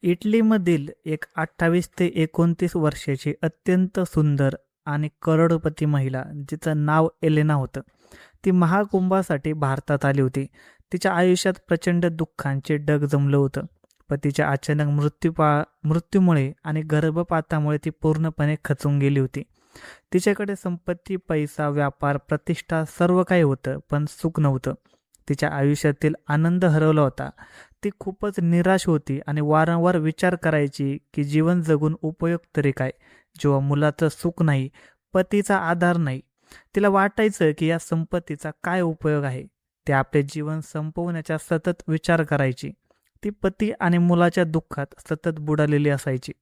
इटलीमधील एक 28 ते 29 वर्षाची अत्यंत सुंदर आणि करोडपती महिला जिचं नाव एलेना होतं. ती महाकुंभासाठी भारतात आली होती. तिच्या आयुष्यात प्रचंड दुःखांचे ढग जमलं होतं. पतीच्या अचानक मृत्यूमुळे आणि गर्भपातामुळे ती पूर्णपणे खचून गेली होती. तिच्याकडे संपत्ती, पैसा, व्यापार, प्रतिष्ठा सर्व काही होतं, पण सुख नव्हतं. तिच्या आयुष्यातील आनंद हरवला होता. ती खूपच निराश होती आणि वारंवार विचार करायची की जीवन जगून उपयोग तरी काय, जेव्हा मुलाचं सुख नाही, पतीचा आधार नाही. तिला वाटायचं की या संपत्तीचा काय उपयोग आहे. ते आपले जीवन संपवण्याचा सतत विचार करायची. ती पती आणि मुलाच्या दुःखात सतत बुडालेली असायची.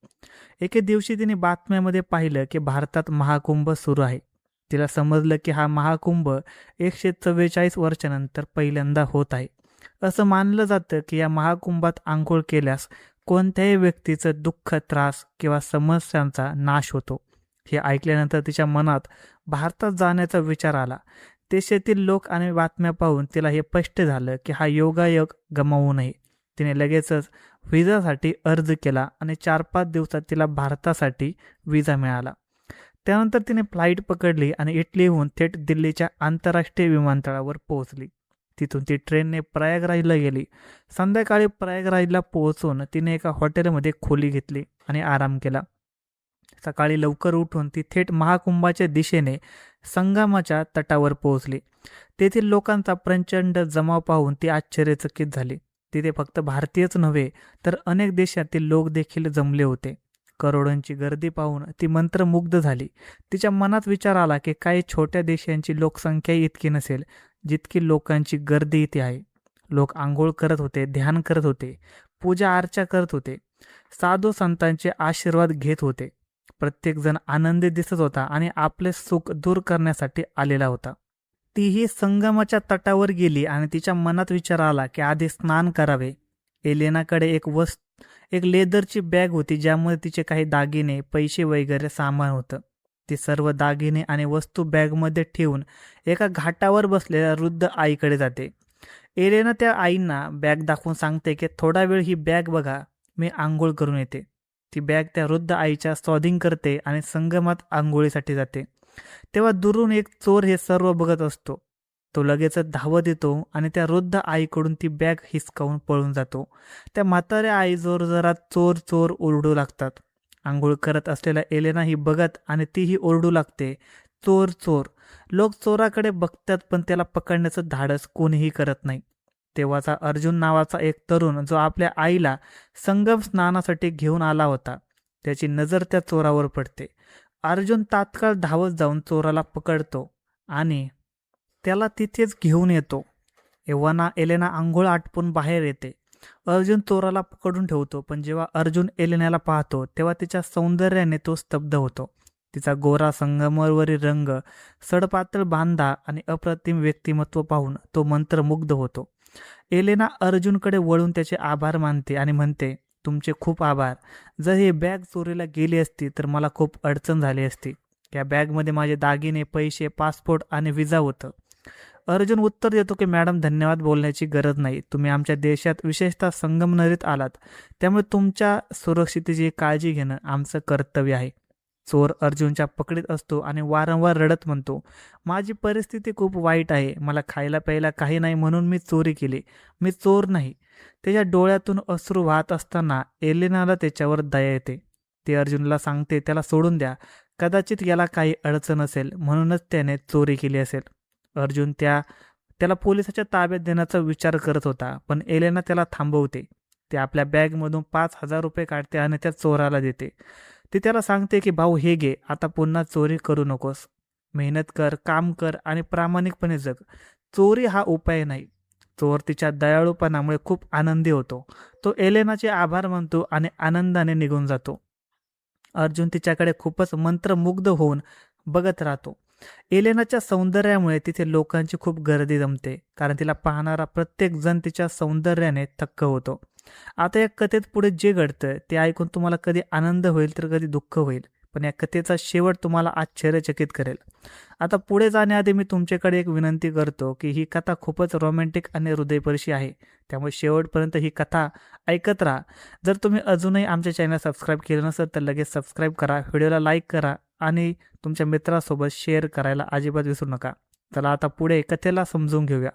एके दिवशी तिने बातम्यामध्ये पाहिलं की भारतात महाकुंभ सुरू आहे. तिला समजलं की हा महाकुंभ 144 वर्षानंतर पहिल्यांदा होत आहे. असं मानलं जातं की या महाकुंभात आंघोळ केल्यास कोणत्याही व्यक्तीचं दुःख, त्रास किंवा समस्यांचा नाश होतो. हे ऐकल्यानंतर तिच्या मनात भारतात जाण्याचा विचार आला. देशातील लोक आणि बातम्या पाहून तिला हे स्पष्ट झालं की हा योगायोग गमावू नये. तिने लगेचच व्हिसासाठी अर्ज केला आणि 4-5 दिवसात तिला भारतासाठी व्हिसा मिळाला. त्यानंतर तिने फ्लाईट पकडली आणि इटलीहून थेट दिल्लीच्या आंतरराष्ट्रीय विमानतळावर पोहोचली. तिथून ती ट्रेनने प्रयागराजला गेली. संध्याकाळी प्रयागराजला पोहोचून तिने एका हॉटेलमध्ये खोली घेतली आणि आराम केला. सकाळी लवकर उठून ती थेट महाकुंभाच्या दिशेने संगमाच्या तटावर पोहोचली. तेथील लोकांचा प्रचंड जमाव पाहून ती आश्चर्यचकित झाली. तिथे फक्त भारतीयच नव्हे तर अनेक देशातील लोक देखील जमले होते. करोडोंची गर्दी पाहून ती मंत्रमुग्ध झाली. तिच्या मनात विचार आला की काही छोट्या देशांची लोकसंख्या इतकी नसेल जितकी लोकांची गर्दी इथे आहे. लोक आंघोळ करत होते, ध्यान करत होते, पूजा अर्चा करत होते, साधू संतांचे आशीर्वाद घेत होते. प्रत्येकजण आनंदी दिसत होता आणि आपले सुख दूर करण्यासाठी आलेला होता. तीही संगमाच्या तटावर गेली आणि तिच्या मनात विचार आला की आधी स्नान करावे. एलेनाकडे एक लेदरची बॅग होती ज्यामध्ये तिचे काही दागिने, पैसे वगैरे सामान होतं. ती सर्व दागिने आणि वस्तू बॅगमध्ये ठेवून एका घाटावर बसलेल्या वृद्ध आईकडे जाते. एलेना त्या आईंना बॅग दाखवून सांगते की थोडा वेळ ही बॅग बघा, मी आंघोळ करून येते. ती बॅग त्या वृद्ध आईच्या स्वाधीन करते आणि संगमात आंघोळीसाठी जाते. तेव्हा दुरून एक चोर हे सर्व बघत असतो. तो लगेचच धावत येतो आणि त्या वृद्ध आईकडून ती बॅग हिसकावून पळून जातो. त्या म्हाताऱ्या आई जोरजोरात चोर चोर ओरडू लागतात. आंघोळ करत असलेल्या एलेना ही बघत आणि तीही ओरडू लागते, चोर चोर. लोक चोराकडे बघतात पण त्याला पकडण्याचं धाडस कोणीही करत नाही. तेव्हाचा अर्जुन नावाचा एक तरुण जो आपल्या आईला संगम स्नानासाठी घेऊन आला होता, त्याची नजर त्या चोरावर पडते. अर्जुन तात्काळ धावत जाऊन चोराला पकडतो आणि त्याला तिथेच घेऊन येतो. एव्हाना एलेना आंघोळ आटपून बाहेर येते. अर्जुन चोराला पकडून ठेवतो, पण जेव्हा अर्जुन एलेनाला पाहतो तेव्हा तिच्या सौंदर्याने तो स्तब्ध होतो. तिचा गोरा संगमरवरी रंग, सडपातळ बांधा आणि अप्रतिम व्यक्तिमत्व पाहून तो मंत्रमुग्ध होतो. एलेना अर्जुनकडे वळून त्याचे आभार मानते आणि म्हणते, तुमचे खूप आभार. जर ही बॅग चोरीला गेली असती तर मला खूप अडचण झाली असती. त्या बॅगमध्ये माझे दागिने, पैसे, पासपोर्ट आणि व्हिसा होतं. अर्जुन उत्तर देतो की मॅडम, धन्यवाद बोलण्याची गरज नाही. तुम्ही आमच्या देशात विशेषतः संगमनगरीत आलात, त्यामुळे तुमच्या सुरक्षितेची काळजी घेणं आमचं कर्तव्य आहे. चोर अर्जुनच्या पकडीत असतो आणि वारंवार रडत म्हणतो, माझी परिस्थिती खूप वाईट आहे. मला खायला प्यायला काही नाही म्हणून मी चोरी केली. मी चोर नाही. त्याच्या डोळ्यातून अश्रू वाहत असताना एलेनाला त्याच्यावर दया येते. ते अर्जुनला सांगते त्याला सोडून द्या. कदाचित याला काही अडचण असेल म्हणूनच त्याने चोरी केली असेल. अर्जुन त्याला पोलिसाच्या ताब्यात देण्याचा विचार करत होता, पण एलेना त्याला थांबवते. ते आपल्या बॅगमधून 5,000 रुपये काढते आणि त्या चोराला देते. ती त्याला सांगते की भाऊ, हे घे, आता पुन्हा चोरी करू नकोस. मेहनत कर, काम कर आणि प्रामाणिकपणे जग. चोरी हा उपाय नाही. चोर तिच्या दयाळूपणामुळे खूप आनंदी होतो. तो एलेनाचे आभार मानतो आणि आनंदाने निघून जातो. अर्जुन तिच्याकडे खूपच मंत्रमुग्ध होऊन बघत राहतो. एलेनाच्या सौंदर्यामुळे तिथे लोकांची खूप गर्दी जमते, कारण तिला पाहणारा प्रत्येक जण तिच्या सौंदर्याने थक्क होतो. आता या कथेत पुढे जे घडतं ते ऐकून तुम्हाला कधी आनंद होईल तर कधी दुःख होईल. पण या कथेचा शेवट तुम्हाला आश्चर्यचकित करेल. आता पुढे जाण्याआधी मी तुमच्याकडे एक विनंती करतो की ही कथा खूपच रोमॅन्टिक आणि हृदयस्पर्शी आहे, त्यामुळे शेवटपर्यंत ही कथा ऐकत राहा. जर तुम्ही अजूनही आमच्या चॅनल सबस्क्राईब केलं नसेल तर लगेच सबस्क्राईब करा, व्हिडिओला लाईक करा आणि तुमच्या मित्रासोबत शेअर करायला अजिबात विसरू नका. चला आता पुढे कथेला समजून घेऊया.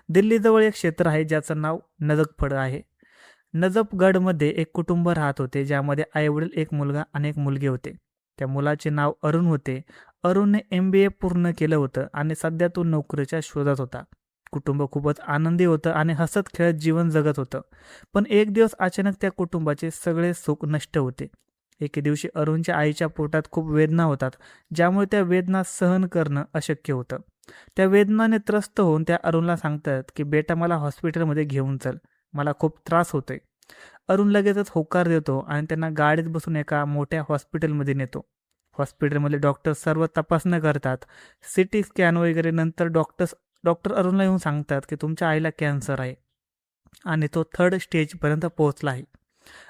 दिल्लीजवळ एक क्षेत्र आहे ज्याचं नाव नजफगड आहे. नजफगडमध्ये एक कुटुंब राहत होते, ज्यामध्ये आईवडील, एक मुलगा आणि एक मुलगी होते. त्या मुलाचे नाव अरुण होते. अरुणने MBA पूर्ण केलं होतं आणि सध्या तो नोकरीच्या शोधात होता. कुटुंब खूपच आनंदी होतं आणि हसत खेळत जीवन जगत होतं. पण एक दिवस अचानक त्या कुटुंबाचे सगळे सुख नष्ट होते. एके दिवशी अरुणच्या आईच्या पोटात खूप वेदना होतात, ज्यामुळे त्या वेदना सहन करणं अशक्य होतं. त्या वेदनाने त्रस्त होऊन त्या अरुणला सांगतात की बेटा, मला हॉस्पिटलमध्ये घेऊन चल, मला खूप त्रास होतोय. अरुण लगेचच होकार देतो आणि त्यांना गाडीत बसून एका मोठ्या हॉस्पिटलमध्ये नेतो. हॉस्पिटलमधले डॉक्टर सर्व तपासण्या करतात, CT स्कॅन वगैरे. नंतर डॉक्टर अरुणला येऊन सांगतात की तुमच्या आईला कॅन्सर आहे आणि तो 3rd स्टेजपर्यंत पोहोचला आहे.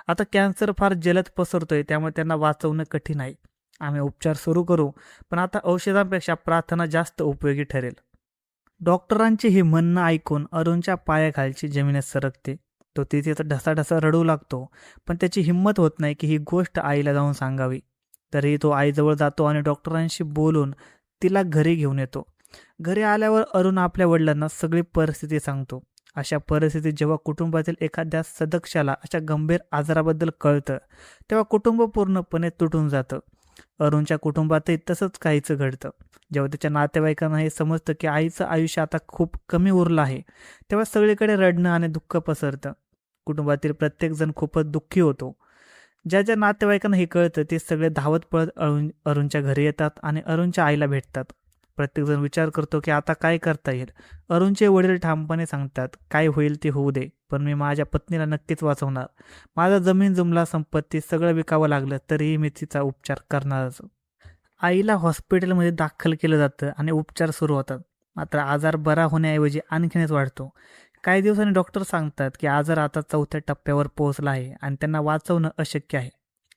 आता कॅन्सर फार जलद पसरतोय, त्यामुळे त्यांना वाचवणं कठीण आहे. आम्ही उपचार सुरू करू, पण आता औषधांपेक्षा प्रार्थना जास्त उपयोगी ठरेल. डॉक्टरांचे हे म्हणणं ऐकून अरुणच्या पायाखालची जमीनच सरकते. तो तिथेच ढसाढसा रडू लागतो, पण त्याची हिंमत होत नाही की ही गोष्ट आईला जाऊन सांगावी. तरीही तो आईजवळ जातो आणि डॉक्टरांशी बोलून तिला घरी घेऊन येतो. घरी आल्यावर अरुण आपल्या वडिलांना सगळी परिस्थिती सांगतो. अशा परिस्थितीत जेव्हा कुटुंबातील एखाद्या सदस्याला अशा गंभीर आजाराबद्दल कळतं, तेव्हा कुटुंब पूर्णपणे तुटून जातं. अरुणच्या कुटुंबातही तसंच काहीचं घडतं. जेव्हा त्याच्या नातेवाईकांना हे समजतं की आईचं आयुष्य आता खूप कमी उरलं आहे, तेव्हा सगळीकडे रडणं आणि दुःख पसरतं. कुटुंबातील प्रत्येकजण खूपच दुःखी होतो. ज्या ज्या नातेवाईकांना हे कळतं ते सगळे धावत पळत अरुणच्या घरी येतात आणि अरुणच्या आईला भेटतात. प्रत्येकजण विचार करतो की आता काय करता येईल. अरुणचे वडील ठामपणे सांगतात, काय होईल ते होऊ दे, पण मी माझ्या पत्नीला नक्कीच वाचवणार. माझा जमीन जुमला संपत्ती सगळं विकावं लागलं तरीही मी तिचा उपचार करणारच. आईला हॉस्पिटलमध्ये दाखल केलं जातं आणि उपचार सुरू होतात. मात्र आजार बरा होण्याऐवजी आणखीनच वाढतो. काही दिवसांनी डॉक्टर सांगतात की आजार आता 4थ्या टप्प्यावर पोहोचला आहे आणि त्यांना वाचवणं अशक्य आहे.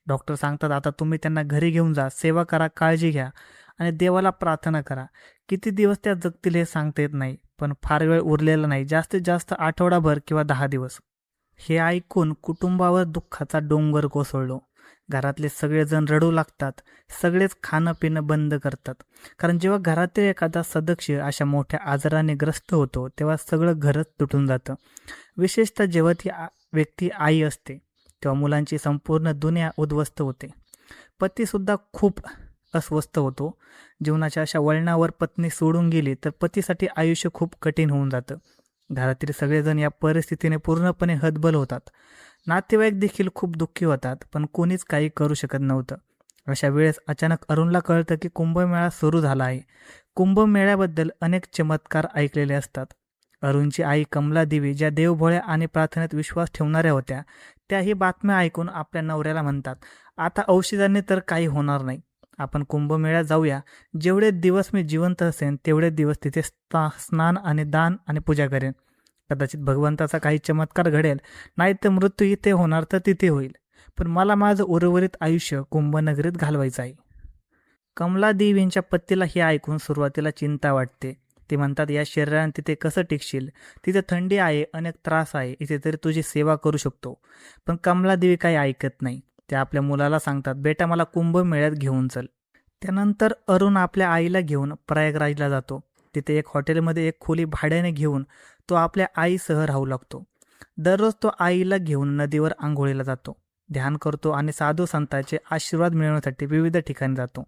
डॉक्टर सांगतात, आता तुम्ही त्यांना घरी घेऊन जा, सेवा करा, काळजी घ्या आणि देवाला प्रार्थना करा. किती दिवस त्या जगतील हे सांगता येत नाही, पण फार वेळ उरलेला नाही, जास्तीत जास्त आठवडाभर किंवा 10 दिवस. हे ऐकून कुटुंबावर दुःखाचा डोंगर कोसळलो. घरातले सगळेजण रडू लागतात. सगळेच खाणं पिणं बंद करतात. कारण जेव्हा घरातील एखादा सदस्य अशा मोठ्या आजाराने ग्रस्त होतो, तेव्हा सगळं घरच तुटून जातं. विशेषतः जेव्हा ती व्यक्ती आई असते, तेव्हा मुलांची संपूर्ण दुनिया उद्ध्वस्त होते. पतीसुद्धा खूप अस्वस्थ होतो. जीवनाच्या अशा वळणावर पत्नी सोडून गेली तर पतीसाठी आयुष्य खूप कठीण होऊन जातं. घरातील सगळेजण या परिस्थितीने पूर्णपणे हतबल होतात. नातेवाईक देखील खूप दुःखी होतात, पण कोणीच काही करू शकत नव्हतं. अशा वेळेस अचानक अरुणला कळतं की कुंभमेळा सुरू झाला आहे. कुंभमेळ्याबद्दल अनेक चमत्कार ऐकलेले असतात. अरुणची आई कमला देवी, ज्या देवभोळ्या आणि प्रार्थनेत विश्वास ठेवणाऱ्या होत्या, त्या ही बातम्या ऐकून आपल्या नवऱ्याला म्हणतात, आता औषधांनी तर काही होणार नाही, आपण कुंभमेळ्यात जाऊया. जेवढे दिवस मी जिवंत असेन तेवढे दिवस तिथे स्नान आणि दान आणि पूजा करेन. कदाचित भगवंताचा काही चमत्कार घडेल, नाही तर मृत्यू इथे होणार तर तिथे होईल, पण मला माझं उर्वरित आयुष्य कुंभनगरीत घालवायचं आहे. कमला देवींच्या पतीला हे ऐकून सुरुवातीला चिंता वाटते. ते म्हणतात, या शरीराने तिथे कसं टिकशील? तिथे थंडी आहे, अनेक त्रास आहे, इथे तरी तुझी सेवा करू शकतो. पण कमला देवी काही ऐकत नाही. ते आपल्या मुलाला सांगतात, बेटा मला कुंभमेळ्यात घेऊन चल. त्यानंतर अरुण आपल्या आईला घेऊन प्रयागराजला जातो. तिथे एक हॉटेलमध्ये एक खोली भाड्याने घेऊन तो आपल्या आईसह राहू लागतो. दररोज तो आईला घेऊन नदीवर आंघोळीला जातो, ध्यान करतो आणि साधू संतांचे आशीर्वाद मिळवण्यासाठी विविध ठिकाणी जातो.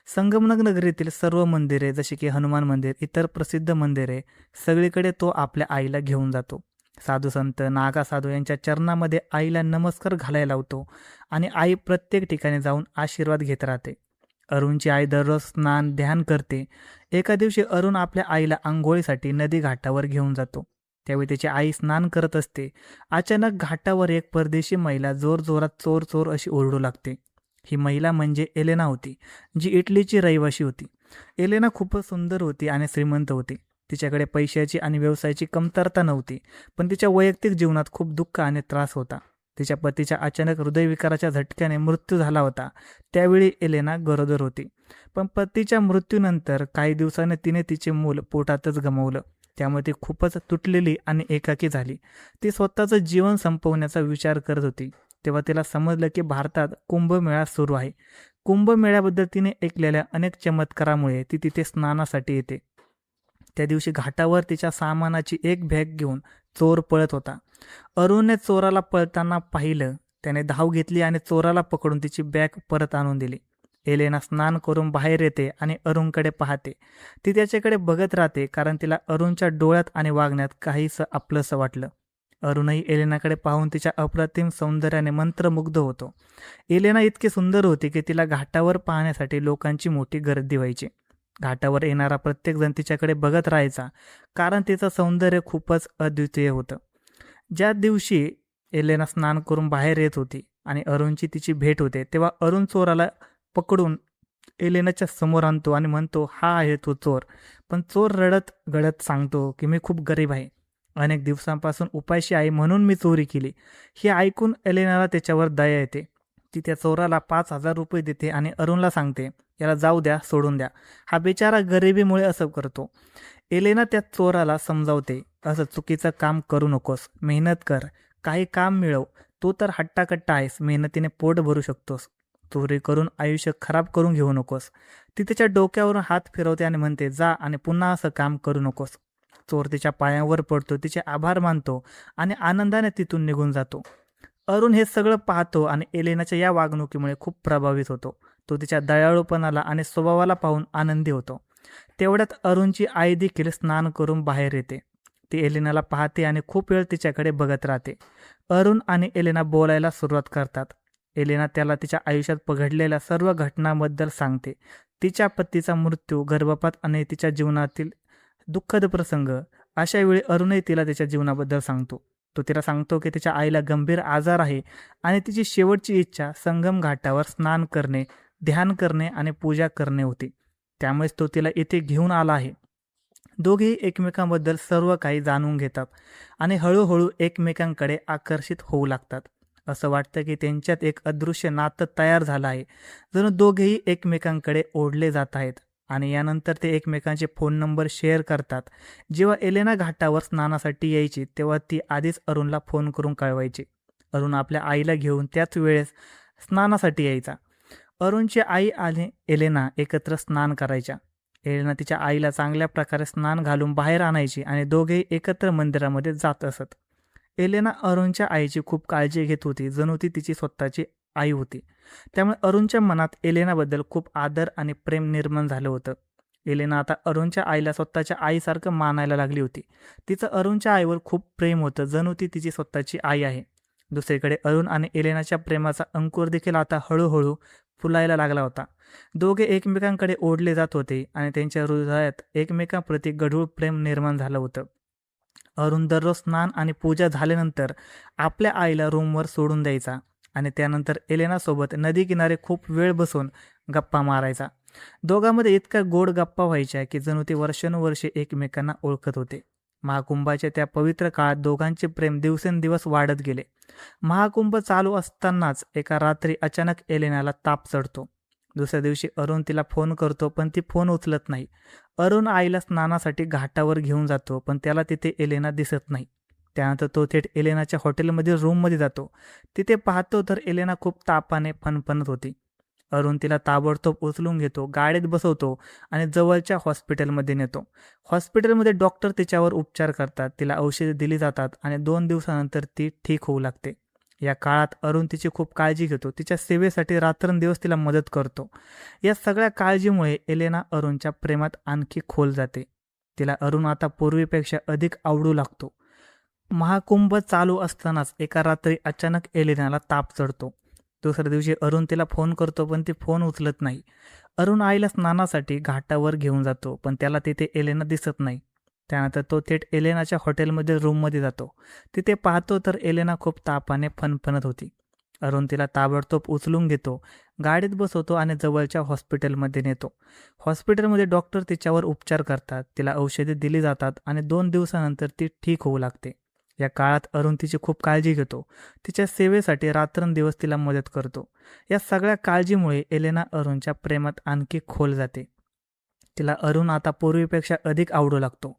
संगमनगर नगरीतील सर्व मंदिरे, जसे की हनुमान मंदिर, इतर प्रसिद्ध मंदिरे, सगळीकडे तो आपल्या आईला घेऊन जातो. साधू संत, नागा साधू यांच्या चरणामध्ये आईला नमस्कार घालायला लावतो आणि आई प्रत्येक ठिकाणी जाऊन आशीर्वाद घेत राहते. अरुणची आई दररोज स्नान ध्यान करते. एका दिवशी अरुण आपल्या आईला आंघोळीसाठी नदी घाटावर घेऊन जातो. त्यावेळी त्याची आई स्नान करत असते. अचानक घाटावर एक परदेशी महिला जोरजोरात चोर चोर अशी ओरडू लागते. ही महिला म्हणजे एलेना होती, जी इटलीची रहिवाशी होती. एलेना खूपच सुंदर होती आणि श्रीमंत होती. तिच्याकडे पैशाची आणि व्यवसायाची कमतरता नव्हती, पण तिच्या वैयक्तिक जीवनात खूप दुःख आणि त्रास होता. तिच्या पतीच्या अचानक हृदयविकाराच्या झटक्याने मृत्यू झाला होता. त्यावेळी एलेना गरोदर होती. पण पतीच्या मृत्यूनंतर काही दिवसांनी तिने तिचे मूल पोटातच गमावलं. त्यामुळे ती खूपच तुटलेली आणि एकाकी झाली. ती स्वतःचं जीवन संपवण्याचा विचार करत होती. तेव्हा तिला समजलं की भारतात कुंभमेळा सुरू आहे. कुंभमेळ्याबद्दल तिने ऐकलेल्या अनेक चमत्कारामुळे ती तिथे स्नानासाठी येते. त्या दिवशी घाटावर तिच्या सामानाची एक बॅग घेऊन चोर पळत होता. अरुणने चोराला पळताना पाहिलं. त्याने धाव घेतली आणि चोराला पकडून तिची बॅग परत आणून दिली. एलेना स्नान करून बाहेर येते आणि अरुणकडे पाहते. ती त्याच्याकडे बघत राहते, कारण तिला अरुणच्या डोळ्यात आणि वागण्यात काहीसं आपलंसं वाटलं. अरुणही एलेनाकडे पाहून तिच्या अप्रतिम सौंदर्याने मंत्रमुग्ध होतो. एलेना इतकी सुंदर होती की तिला घाटावर पाहण्यासाठी लोकांची मोठी गर्दी व्हायची. घाटावर येणारा प्रत्येकजण तिच्याकडे बघत राहायचा, कारण तिचं सौंदर्य खूपच अद्वितीय होतं. ज्या दिवशी एलेना स्नान करून बाहेर येत होती आणि अरुणची तिची भेट होते, तेव्हा अरुण चोराला पकडून एलेनाच्या समोर आणतो आणि म्हणतो, हा आहे तो चोर. पण चोर रडत गडत सांगतो की मी खूप गरीब आहे, अनेक दिवसांपासून उपाशी आहे, म्हणून मी चोरी केली. हे ऐकून एलेनाला त्याच्यावर दया येते. ती त्या चोराला 5,000 रुपये देते आणि अरुणला सांगते, याला जाऊ द्या, सोडून द्या, हा बिचारा गरिबीमुळे असं करतो. एलेना त्या चोराला समजावते, असं चुकीचं काम करू नकोस, मेहनत कर, काही काम मिळव, तू तर हट्टाकट्टा आहेस, मेहनतीने पोट भरू शकतोस, चोरी करून आयुष्य खराब करून घेऊ नकोस. ती तिच्या डोक्यावरून हात फिरवते आणि म्हणते, जा आणि पुन्हा असं काम करू नकोस. चोर तिच्या पायावर पडतो, तिचे आभार मानतो आणि आनंदाने तिथून निघून जातो. अरुण हे सगळं पाहतो आणि एलेनाच्या या वागणुकीमुळे खूप प्रभावित होतो. तो तिच्या दयाळूपणाला आणि स्वभावाला पाहून आनंदी होतो. तेवढ्यात अरुणची आई देखील स्नान करून बाहेर येते. ती एलेनाला पाहते आणि खूप वेळ तिच्याकडे बघत राहते. अरुण आणि एलेना बोलायला सुरुवात करतात. एलेना त्याला तिच्या आयुष्यात घडलेल्या सर्व घटनांबद्दल सांगते. तिच्या पतीचा मृत्यू, गर्भपात आणि तिच्या जीवनातील दुःखद प्रसंग. अशा वेळी अरुणही तिला त्याच्या जीवनाबद्दल सांगतो. तो तिला सांगतो की तिच्या आईला गंभीर आजार आहे आणि तिची शेवटची इच्छा संगम घाटावर स्नान करणे, ध्यान करणे आणि पूजा करणे होती. त्यामुळेच तो तिला इथे घेऊन आला आहे. दोघेही एकमेकांबद्दल सर्व काही जाणून घेतात आणि हळूहळू एकमेकांकडे आकर्षित होऊ लागतात. असं वाटतं की त्यांच्यात एक अदृश्य नातं तयार झालं आहे, जणू दोघेही एकमेकांकडे ओढले जात आहेत. आणि यानंतर ते एकमेकांचे फोन नंबर शेअर करतात. जेव्हा एलेना घाटावर स्नानासाठी यायची, तेव्हा ती आधीच अरुणला फोन करून कळवायची. अरुण आपल्या आईला घेऊन त्याच वेळेस स्नानासाठी यायचा. अरुणची आई आणि एलेना एकत्र स्नान करायच्या. एलेना तिच्या आईला चांगल्या प्रकारे स्नान घालून बाहेर आणायची आणि दोघेही एकत्र मंदिरामध्ये जात असत. एलेना अरुणच्या आईची खूप काळजी घेत होती, जणू ती तिची स्वतःची आई होती. त्यामुळे अरुणच्या मनात एलेनाबद्दल खूप आदर आणि प्रेम निर्माण झालं होतं. एलेना आता अरुणच्या आईला स्वतःच्या आईसारखं मानायला लागली होती. तिचं अरुणच्या आईवर खूप प्रेम होतं, जणू ती तिची स्वतःची आई आहे. दुसरीकडे अरुण आणि एलेनाच्या प्रेमाचा अंकुर देखील आता हळूहळू फुलायला लागला होता. दोघे एकमेकांकडे ओढले जात होते आणि त्यांच्या हृदयात एकमेकांप्रती गढूळ प्रेम निर्माण झालं होतं. अरुण दररोज स्नान आणि पूजा झाल्यानंतर आपल्या आईला रूमवर सोडून द्यायचा आणि त्यानंतर एलेनासोबत नदी किनारे खूप वेळ बसून गप्पा मारायचा. दोघांमध्ये इतक्या गोड गप्पा व्हायच्या की जणू ते वर्षानुवर्षे एकमेकांना ओळखत होते. महाकुंभाच्या त्या पवित्र काळात दोघांचे प्रेम दिवसेंदिवस वाढत गेले. महाकुंभ चालू असतानाच एका रात्री अचानक एलेनाला ताप चढतो. दुसऱ्या दिवशी अरुण तिला फोन करतो, पण ती फोन उचलत नाही. अरुण आईला स्नानासाठी घाटावर घेऊन जातो, पण त्याला तिथे एलेना दिसत नाही. त्यानंतर तो थेट एलेनाच्या हॉटेलमधील रूममध्ये जातो. तिथे पाहतो तर एलेना खूप तापाने फणफणत होती. अरुण तिला ताबडतोब उचलून घेतो, गाडीत बसवतो आणि जवळच्या हॉस्पिटलमध्ये नेतो. हॉस्पिटलमध्ये डॉक्टर तिच्यावर उपचार करतात, तिला औषधे दिली जातात आणि 2 दिवसानंतर ती ठीक होऊ लागते. या काळात अरुण तिची खूप काळजी घेतो, तिच्या सेवेसाठी रात्रंदिवस तिला मदत करतो. या सगळ्या काळजीमुळे एलेना अरुणच्या प्रेमात आणखी खोल जाते. तिला अरुण आता पूर्वीपेक्षा अधिक आवडू लागतो. महाकुंभ चालू असतानाच एका रात्री अचानक एलेनाला ताप चढतो. दुसऱ्या दिवशी अरुण तिला फोन करतो, पण ती फोन उचलत नाही. अरुण आईला स्नानासाठी घाटावर घेऊन जातो, पण त्याला तिथे एलेना दिसत नाही. त्यानंतर तो थेट एलेनाच्या हॉटेलमधील रूममध्ये जातो. तिथे पाहतो तर एलेना खूप तापाने फणफणत होती. अरुण तिला ताबडतोब उचलून घेतो, गाडीत बसवतो आणि जवळच्या हॉस्पिटलमध्ये नेतो. हॉस्पिटलमध्ये डॉक्टर तिच्यावर उपचार करतात, तिला औषधे दिली जातात आणि 2 दिवसानंतर ती ठीक होऊ लागते. या काळात अरुण तिची खूप काळजी घेतो. तिच्या सेवेसाठी रात्रंदिवस तिला मदत करतो. या सगळ्या काळजीमुळे एलेना अरुणच्या प्रेमात आणखी खोल जाते. तिला अरुण आता पूर्वीपेक्षा अधिक आवडू लागतो.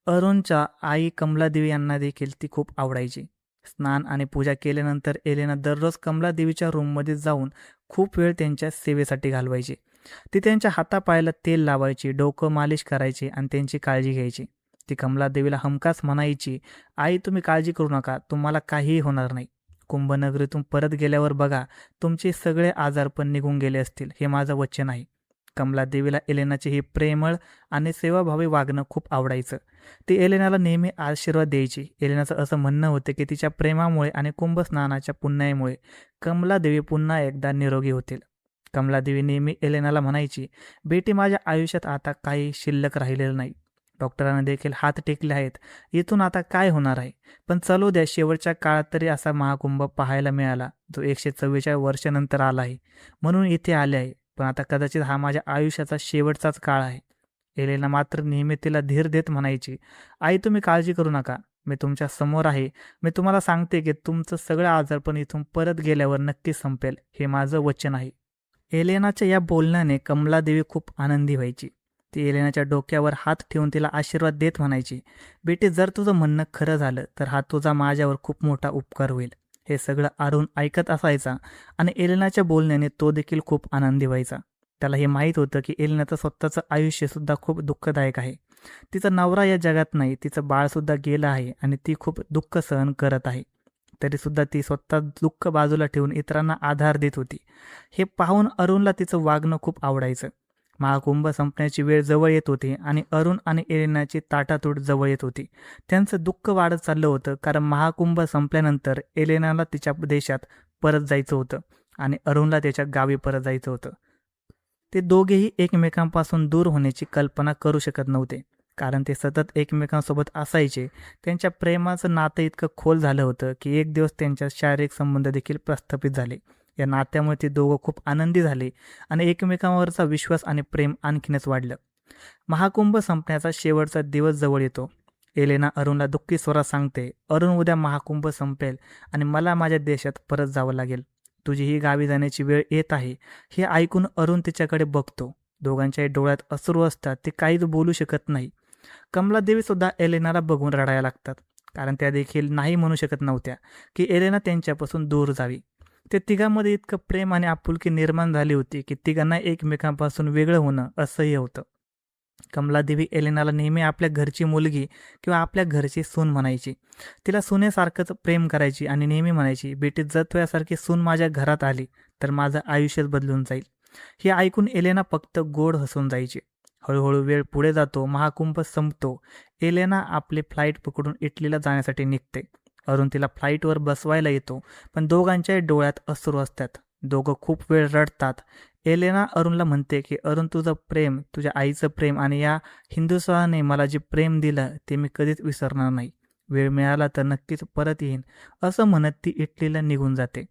अरुणच्या आई कमलादेवी यांना देखील ती खूप आवडायची. स्नान आणि पूजा केल्यानंतर एलेना दररोज कमलादेवीच्या रूममध्ये जाऊन खूप वेळ त्यांच्या सेवेसाठी घालवायची. ती त्यांच्या हातापायाला तेल लावायची, डोकं मालिश करायची आणि त्यांची काळजी घ्यायची. ती कमलादेवीला हमखास म्हणायची, आई तुम्ही काळजी करू नका, तुम्हाला काहीही होणार नाही. कुंभनगरीतून परत गेल्यावर बघा, तुमचे सगळे आजारपण निघून गेले असतील, हे माझं वचन आहे. कमलादेवीला एलेनाचे हे प्रेमळ आणि सेवाभावी वागणं खूप आवडायचं. ती एलेनाला नेहमी आशीर्वाद द्यायची. एलेनाचं असं म्हणणं होतं की तिच्या प्रेमामुळे आणि कुंभस्नानाच्या पुण्याईमुळे कमलादेवी पुन्हा एकदा निरोगी होतील. कमलादेवी नेहमी एलेनाला म्हणायची, बेटी माझ्या आयुष्यात आता काही शिल्लक राहिलेलं नाही. डॉक्टरांना देखील हात टेकले आहेत. इथून आता काय होणार आहे? पण चालू द्या, शेवटच्या काळात तरी असा महाकुंभ पाहायला मिळाला जो 144 वर्षानंतर आला आहे. म्हणून इथे आले आहे. पण आता कदाचित हा माझ्या आयुष्याचा शेवटचाच काळ आहे. एलेना मात्र नेहमी तिला धीर देत म्हणायची, आई तुम्ही काळजी करू नका, मी तुमच्या समोर आहे. मी तुम्हाला सांगते की तुमचं सगळं आजारपण इथून परत गेल्यावर नक्की संपेल, हे माझं वचन आहे. एलेनाच्या या बोलण्याने कमलादेवी खूप आनंदी व्हायची. ती एलेनाच्या डोक्यावर हात ठेवून तिला आशीर्वाद देत म्हणायची, बेटी जर तुझं म्हणणं खरं झालं तर हा तुझा माझ्यावर खूप मोठा उपकार होईल. हे सगळं अरुण ऐकत असायचा आणि एलेनाच्या बोलण्याने तो देखील खूप आनंदी व्हायचा. त्याला हे माहीत होतं की एलेनाचं स्वतःचं आयुष्यसुद्धा खूप दुःखदायक आहे. तिचा नवरा या जगात नाही, तिचं बाळसुद्धा गेलं आहे आणि ती खूप दुःख सहन करत आहे. तरीसुद्धा ती स्वतः दुःख बाजूला ठेवून इतरांना आधार देत होती. हे पाहून अरुणला तिचं वागणं खूप आवडायचं. महाकुंभ संपण्याची वेळ जवळ येत होती आणि अरुण आणि एलेनाची ताटातूट जवळ येत होती. त्यांचं दुःख वाढत चाललं होतं, कारण महाकुंभ संपल्यानंतर एलेनाला तिच्या देशात परत जायचं होतं आणि अरुणला त्याच्या गावी परत जायचं होतं. ते दोघेही एकमेकांपासून दूर होण्याची कल्पना करू शकत नव्हते, कारण ते सतत एकमेकांसोबत असायचे. त्यांच्या प्रेमाचं नातं इतकं खोल झालं होतं की एक दिवस त्यांच्या शारीरिक संबंध देखील प्रस्थापित झाले. या नात्यामुळे ते दोघं खूप आनंदी झाले आणि एकमेकांवरचा विश्वास आणि प्रेम आणखीनच वाढलं. महाकुंभ संपण्याचा शेवटचा दिवस जवळ येतो. एलेना अरुणला दुःखी स्वरात सांगते, अरुण उद्या महाकुंभ संपेल आणि मला माझ्या देशात परत जावं लागेल. तुझी ही गावी जाण्याची वेळ येत आहे. हे ऐकून अरुण तिच्याकडे बघतो. दोघांच्याही डोळ्यात अश्रू असतात. ते काहीच बोलू शकत नाही. कमलादेवी सुद्धा एलेनाला बघून रडायला लागतात, कारण त्या देखील नाही म्हणू शकत नव्हत्या की एलेना त्यांच्यापासून दूर जावी. ते तिघांमध्ये इतकं प्रेम आणि आपुलकी निर्माण झाली होती की तिघांना एकमेकांपासून वेगळं होणं असह्य होतं. कमलादेवी एलेनाला नेहमी आपल्या घरची मुलगी किंवा आपल्या घरची सून म्हणायची. तिला सुनेसारखंच प्रेम करायची आणि नेहमी म्हणायची, बेटी जर तुझ्यासारखी सून माझ्या घरात आली तर माझं आयुष्यच बदलून जाईल. हे ऐकून एलेना फक्त गोड हसून जायची. हळूहळू वेळ पुढे जातो. महाकुंभ संपतो. एलेना आपली फ्लाईट पकडून इटलीला जाण्यासाठी निघते. अरुण तिला फ्लाईटवर बसवायला येतो, पण दोघांच्याही डोळ्यात अश्रू असतात. दोघं खूप वेळ रडतात. एलेना अरुणला म्हणते की अरुण, तुझं प्रेम, तुझ्या आईचं प्रेम आणि या हिंदुस्थानाने मला जे प्रेम दिलं ते मी कधीच विसरणार नाही. वेळ मिळाला तर नक्कीच परत येईन, असं म्हणत ती इटलीला निघून जाते.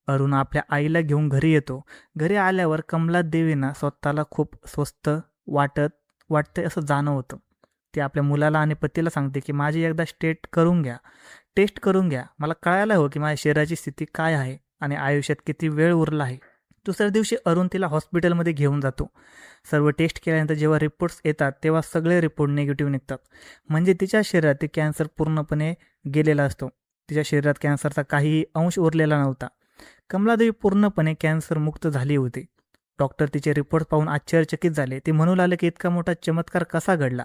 अरुण आपल्या आईला घेऊन घरी येतो. घरी आल्यावर कमलादेवींना स्वतःला खूप स्वस्त वाटतंय असं जाणवतं. ती आपल्या मुलाला आणि पतीला सांगते की माझी एकदा टेस्ट करून घ्या. मला कळायला हवं की माझ्या शरीराची स्थिती काय आहे आणि आयुष्यात किती वेळ उरला आहे. दुसऱ्या दिवशी अरुण तिला हॉस्पिटलमध्ये घेऊन जातो. सर्व टेस्ट केल्यानंतर जेव्हा रिपोर्ट्स येतात तेव्हा सगळे रिपोर्ट निगेटिव्ह निघतात. म्हणजे तिच्या शरीरात कॅन्सर पूर्णपणे गेलेला असतो. तिच्या शरीरात कॅन्सरचा काहीही अंश उरलेला नव्हता. कमलादेवी पूर्णपणे कॅन्सरमुक्त झाली होती. डॉक्टर तिचे रिपोर्ट पाहून आश्चर्यचकित झाले. ते म्हणू लागले की इतका मोठा चमत्कार कसा घडला.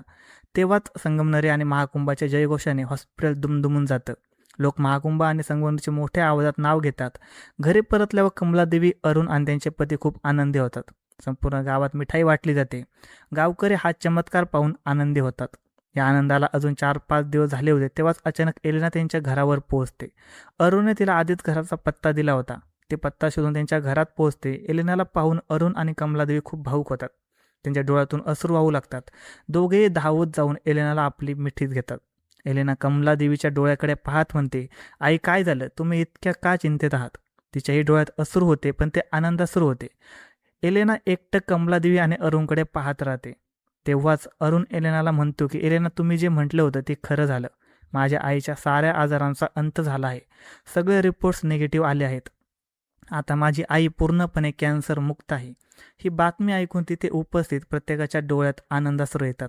तेव्हाच संगमनेरी आणि महाकुंभाच्या जयघोषाने हॉस्पिटल दुमदुमून जातं. लोक महाकुंभ आणि संगमनेरचे मोठ्या आवाजात नाव घेतात. घरी परतल्यावर कमलादेवी, अरुण आणि त्यांचे पती खूप आनंदी होतात. संपूर्ण गावात मिठाई वाटली जाते. गावकरी हा चमत्कार पाहून आनंदी होतात. या आनंदाला अजून 4-5 दिवस झाले होते तेव्हाच अचानक एलेना त्यांच्या घरावर पोहोचते. अरुणने तिला आधीच घराचा पत्ता दिला होता. ते पत्ता शोधून त्यांच्या घरात पोहोचते. एलेनाला पाहून अरुण आणि कमलादेवी खूप भावूक होतात. त्यांच्या डोळ्यातून अश्रू वाहू लागतात. दोघेही धावत जाऊन एलेनाला आपली मिठीत घेतात. एलेना कमलादेवीच्या डोळ्याकडे पाहत म्हणते, आई काय झालं, तुम्ही इतक्या का चिंतेत आहात. तिच्याही डोळ्यात अश्रू होते, पण ते आनंदाश्रू होते. एलेना एकटक कमलादेवी आणि अरुणकडे पाहत राहते. तेव्हाच अरुण एलेनाला म्हणतो की एलेना, तुम्ही जे म्हटलं होतं ते खरं झालं. माझ्या आईच्या साऱ्या आजारांचा अंत झाला आहे. सगळे रिपोर्ट्स निगेटिव्ह आले आहेत. आता माझी आई पूर्णपणे कॅन्सर मुक्त आहे. ही बातमी ऐकून तिथे उपस्थित प्रत्येकाच्या डोळ्यात आनंदाश्रू येतात.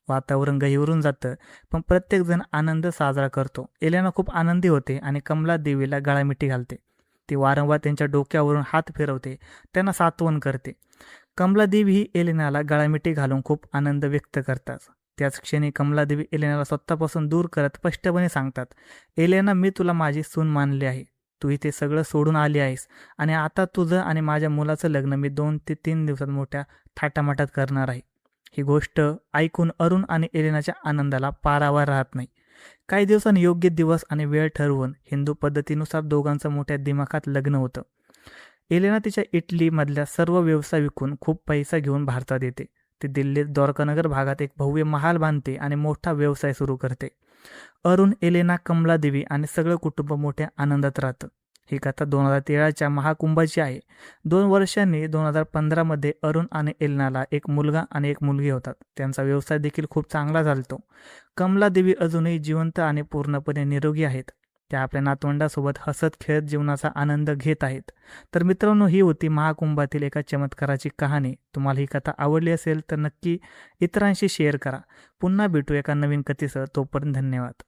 वातावरण गहिवरून जातं, पण प्रत्येकजण आनंद साजरा करतो. एलेना खूप आनंदी होते आणि कमला देवीला गळामिठी घालते. ती वारंवार त्यांच्या डोक्यावरून हात फिरवते, त्यांना सांत्वन करते. कमलादेवी ही एलेनाला गळामिठी घालून खूप आनंद व्यक्त करतात. त्याच क्षणी कमलादेवी एलेनाला स्वतःपासून दूर करत स्पष्टपणे सांगतात, एलेना, मी तुला माझी सून मानली आहे. तू इथे सगळं सोडून आली आहेस आणि आता तुझं आणि माझ्या मुलाचं लग्न मी 2 ते 3 दिवसात मोठ्या थाटामाटात करणार आहे. ही गोष्ट ऐकून अरुण आणि एलेनाच्या आनंदाला पारावर राहत नाही. काही दिवसांनी योग्य दिवस आणि वेळ ठरवून हिंदू पद्धतीनुसार दोघांचं मोठ्या दिमाखात लग्न होतं. एलेना तिच्या इटलीमधल्या सर्व व्यवसाय विकून खूप पैसा घेऊन भारतात येते. ती दिल्लीत द्वारकानगर भागात एक भव्य महाल बांधते आणि मोठा व्यवसाय सुरू करते. अरुण, एलेना, कमलादेवी आणि सगळं कुटुंब मोठ्या आनंदात राहतं. ही कथा 2013च्या महाकुंभाची आहे. 2 वर्षांनी 2015मध्ये अरुण आणि एलेनाला एक मुलगा आणि एक मुलगी होतात. त्यांचा व्यवसाय देखील खूप चांगला चालतो. कमलादेवी अजूनही जिवंत आणि पूर्णपणे निरोगी आहेत. त्या आपल्या नातवंडासोबत हसत खेळत जीवनाचा आनंद घेत आहेत. तर मित्रांनो, ही होती महाकुंभातील एका चमत्काराची कहाणी. तुम्हाला ही कथा आवडली असेल तर नक्की इतरांशी शेअर करा. पुन्हा भेटू एका नवीन कथेसह. तोपर्यंत धन्यवाद.